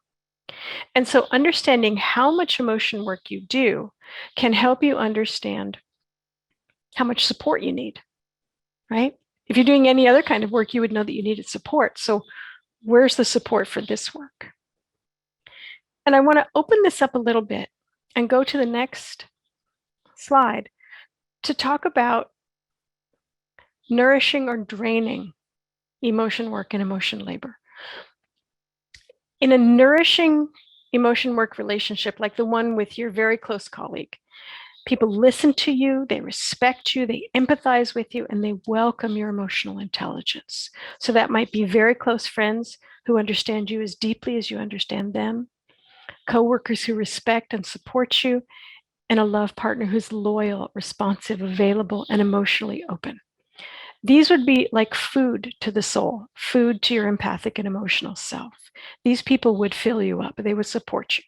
And so understanding how much emotion work you do can help you understand how much support you need, right? If you're doing any other kind of work, you would know that you needed support. So where's the support for this work? And I want to open this up a little bit and go to the next slide to talk about nourishing or draining emotion work and emotion labor. In a nourishing emotion work relationship, like the one with your very close colleague, people listen to you, they respect you, they empathize with you, and they welcome your emotional intelligence. So that might be very close friends who understand you as deeply as you understand them, coworkers who respect and support you, and a love partner who's loyal, responsive, available, and emotionally open. These would be like food to the soul, food to your empathic and emotional self. These people would fill you up, they would support you.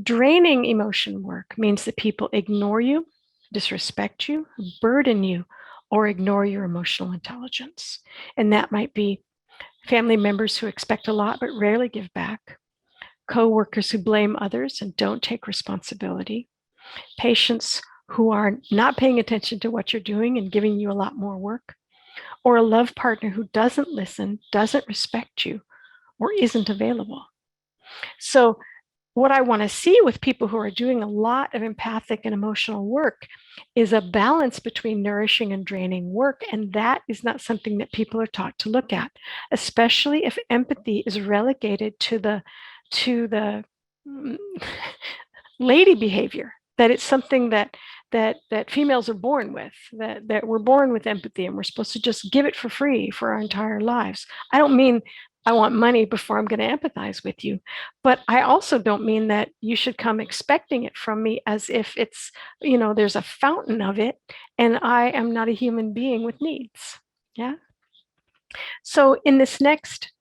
Draining emotion work means that people ignore you, disrespect you, burden you, or ignore your emotional intelligence. And that might be family members who expect a lot but rarely give back, coworkers who blame others and don't take responsibility, patients who are not paying attention to what you're doing and giving you a lot more work, or a love partner who doesn't listen, doesn't respect you, or isn't available. So what I want to see with people who are doing a lot of empathic and emotional work is a balance between nourishing and draining work. And that is not something that people are taught to look at, especially if empathy is relegated to the lady behavior, that it's something that females are born with, that we're born with empathy and we're supposed to just give it for free for our entire lives. I don't mean I want money before I'm going to empathize with you. But I also don't mean that you should come expecting it from me as if it's, there's a fountain of it and I am not a human being with needs. Yeah. So in this next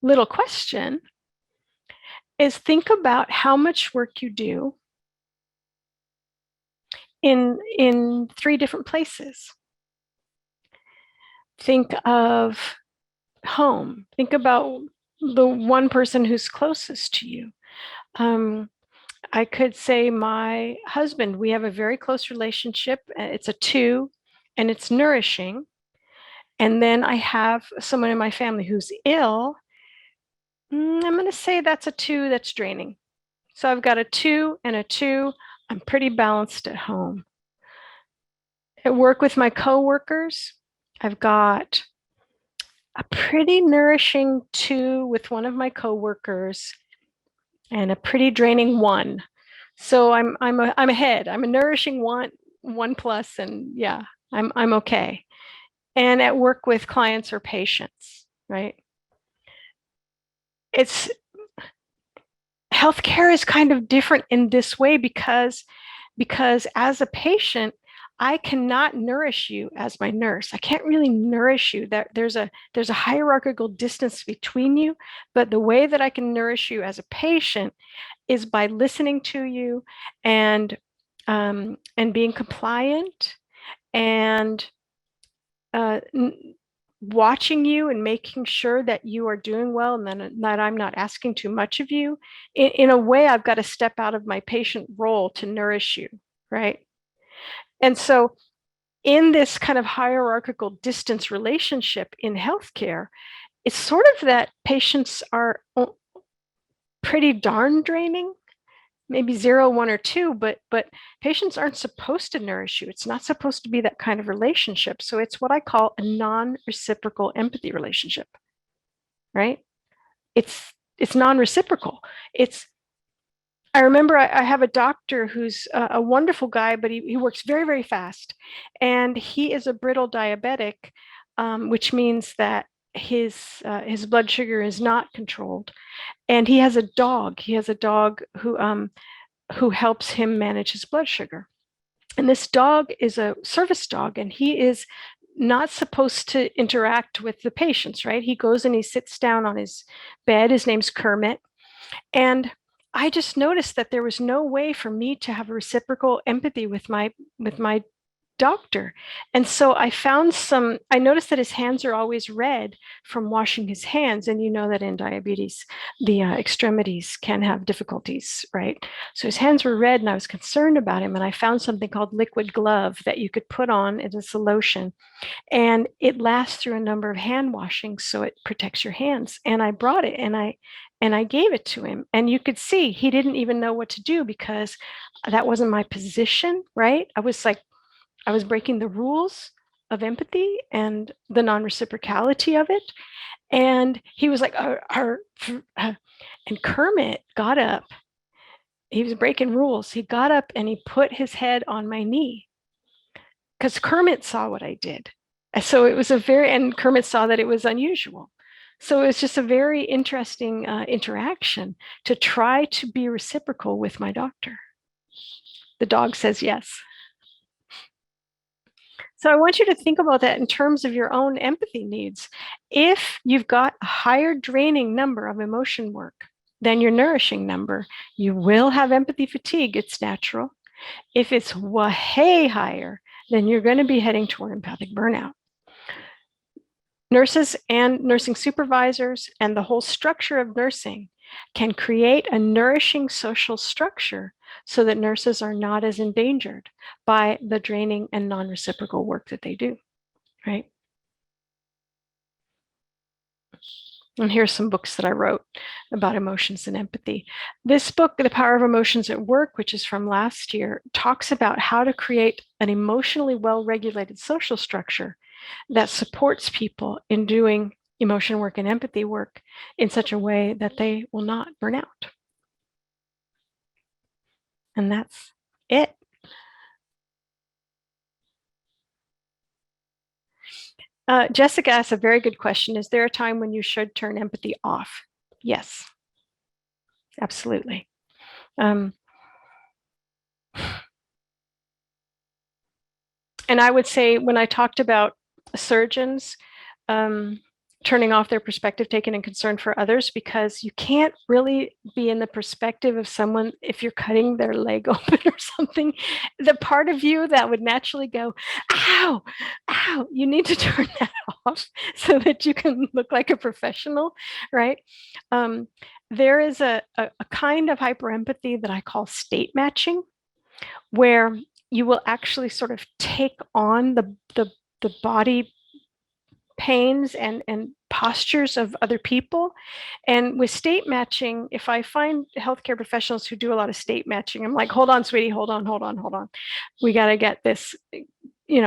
little question is think about how much work you do in 3 different places. Think of home. Think about the one person who's closest to you. I could say my husband, we have a very close relationship. It's a 2. and it's nourishing, and then I have someone in my family who's ill, I'm going to say that's a 2 that's draining. So I've got a 2 and a 2. I'm pretty balanced at home. At work with my coworkers, I've got a pretty nourishing 2 with one of my coworkers and a pretty draining 1. So I'm ahead. I'm a nourishing 1 plus, and yeah, I'm okay. And at work with clients or patients, right? It's healthcare is kind of different in this way because as a patient, I cannot nourish you as my nurse. I can't really nourish you. There's a hierarchical distance between you, but the way that I can nourish you as a patient is by listening to you and being compliant and watching you and making sure that you are doing well and that I'm not asking too much of you. In a way, I've got to step out of my patient role to nourish you, right? And so in this kind of hierarchical distance relationship in healthcare, it's sort of that patients are pretty darn draining, maybe 0, 1, or 2, but patients aren't supposed to nourish you. It's not supposed to be that kind of relationship. So it's what I call a non-reciprocal empathy relationship, right? It's non-reciprocal. I remember I have a doctor who's a wonderful guy, but he works very, very fast. And he is a brittle diabetic, which means that his blood sugar is not controlled. And he has a dog. He has a dog who helps him manage his blood sugar. And this dog is a service dog, and he is not supposed to interact with the patients, right? He goes and he sits down on his bed. His name's Kermit. And I just noticed that there was no way for me to have a reciprocal empathy with my doctor. And so I noticed that his hands are always red from washing his hands. And you know that in diabetes, the extremities can have difficulties, right? So his hands were red and I was concerned about him. And I found something called liquid glove that you could put on. It's a lotion and it lasts through a number of hand washings. So it protects your hands. And I brought it and I gave it to him. And you could see he didn't even know what to do because that wasn't my position, right? I was breaking the rules of empathy and the non-reciprocality of it. And he was like, and Kermit got up. He was breaking rules. He got up and he put his head on my knee because Kermit saw what I did. So it was and Kermit saw that it was unusual. So it was just a very interesting interaction to try to be reciprocal with my doctor. The dog says yes. So I want you to think about that in terms of your own empathy needs. If you've got a higher draining number of emotion work than your nourishing number, you will have empathy fatigue. It's natural. If it's way higher, then you're going to be heading toward empathic burnout. Nurses and nursing supervisors and the whole structure of nursing can create a nourishing social structure so that nurses are not as endangered by the draining and non-reciprocal work that they do, right? And here's some books that I wrote about emotions and empathy. This book, The Power of Emotions at Work, which is from last year, talks about how to create an emotionally well-regulated social structure that supports people in doing emotion work and empathy work in such a way that they will not burn out. And that's it. Jessica asked a very good question. Is there a time when you should turn empathy off? Yes, absolutely. And I would say when I talked about surgeons turning off their perspective taken and concern for others, because you can't really be in the perspective of someone if you're cutting their leg open or something. The part of you that would naturally go, ow, ow, you need to turn that off so that you can look like a professional, right? There is a kind of hyperempathy that I call state matching, where you will actually sort of take on the body pains and postures of other people. And with state matching, if I find healthcare professionals who do a lot of state matching, I'm like, hold on, sweetie, hold on. We got to get this, we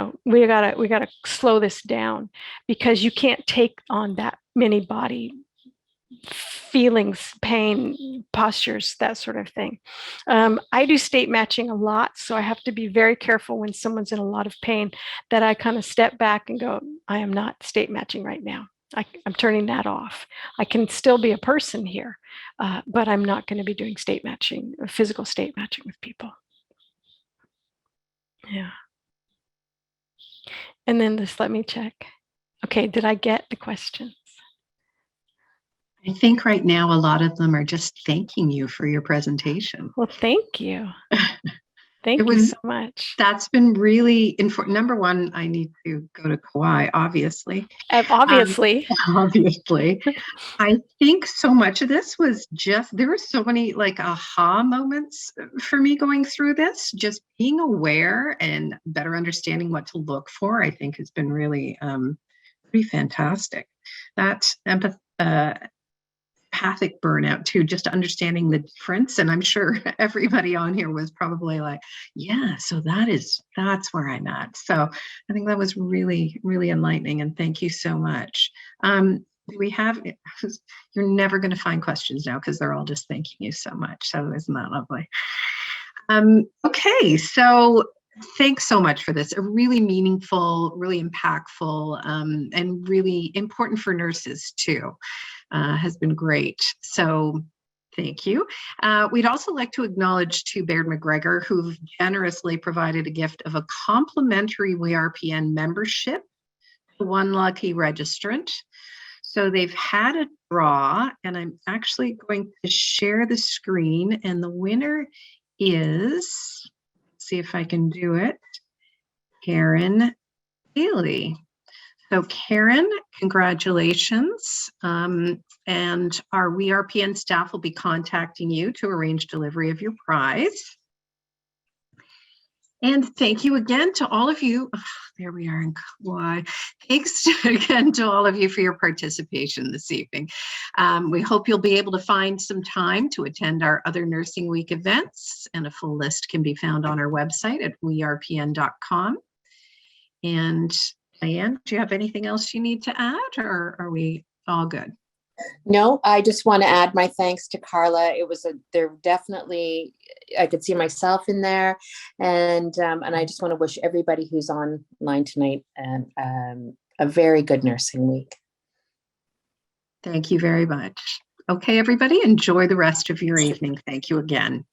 got to slow this down, because you can't take on that many body feelings, pain, postures, that sort of thing. I do state matching a lot, so I have to be very careful when someone's in a lot of pain that I kind of step back and go, I am not state matching right now. I'm turning that off. I can still be a person here, but I'm not going to be doing state matching, physical state matching with people. Yeah. And then just let me check. Okay, did I get the questions? I think right now a lot of them are just thanking you for your presentation. Well, thank you. Thank you so much. That's been really important. Number one, I need to go to Kauai, obviously. Obviously. Obviously. I think so much of this was just, there were so many like aha moments for me going through this. Just being aware and better understanding what to look for, I think has been really pretty fantastic. That empathic burnout too, just understanding the difference. And I'm sure everybody on here was probably like, yeah, so that's where I'm at. So I think that was really, really enlightening. And thank you so much. We have, you're never going to find questions now because they're all just thanking you so much. So isn't that lovely? Okay, so thanks so much for this. A really meaningful, really impactful, and really important for nurses too. Has been great. So thank you. We'd also like to acknowledge to Baird McGregor, who've generously provided a gift of a complimentary WeRPN membership to one lucky registrant. So they've had a draw, and I'm actually going to share the screen, and the winner is, see if I can do it, Karen Bailey. So Karen, congratulations. And our WeRPN staff will be contacting you to arrange delivery of your prize. And thank you again to all of you. Oh, there we are in Kauai. Thanks again to all of you for your participation this evening. We hope you'll be able to find some time to attend our other Nursing Week events, and a full list can be found on our website at werpn.com. And Dianne, do you have anything else you need to add, or are we all good? No, I just want to add my thanks to Karla. There definitely, I could see myself in there, and I just want to wish everybody who's online tonight a very good nursing week. Thank you very much. Okay, everybody, enjoy the rest of your evening. Thank you again.